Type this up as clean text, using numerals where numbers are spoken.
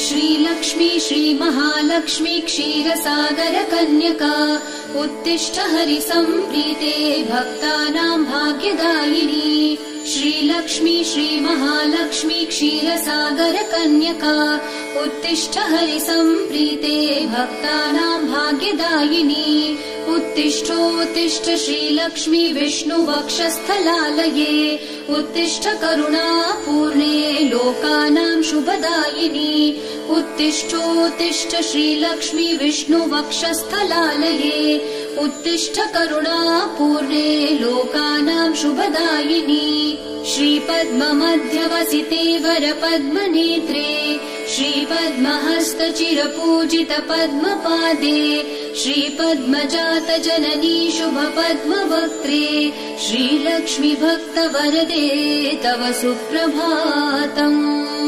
श्रीलक्ष्मी श्रीमहालक्ष्मी क्षीरसागर कन्यका उत्तिष्ठ हरिसम्प्रीते भक्तानां भाग्यदायिनी श्रीलक्ष्मी श्रीमहालक्ष्मी क्षीरसागर कन्यका उत्तिष्ठ हरिसम्प्रीते भक्तानां भाग्यदायिनी उत्तिष्ठोत्तिष्ठ श्रीलक्ष्मी विष्णुवक्षस्थलालये उत्तिष्ठ करुणापूर्णे लोकानां शुभदायिनी उत्तिष्ठोत्तिष्ठ श्रीलक्ष्मी विष्णुवक्षस्थलालये उत्तिष्ठ करुणापूर्णे लोकानां शुभदायिनी श्रीपद्ममध्यवसिते वरपद्मनेत्रे श्रीपद्महस्तचिरपूजित पद्मपादे श्रीपद्मजात जननी शुभपद्मवक्त्रे श्रीलक्ष्मी भक्तवरदे तव सुप्रभातम्।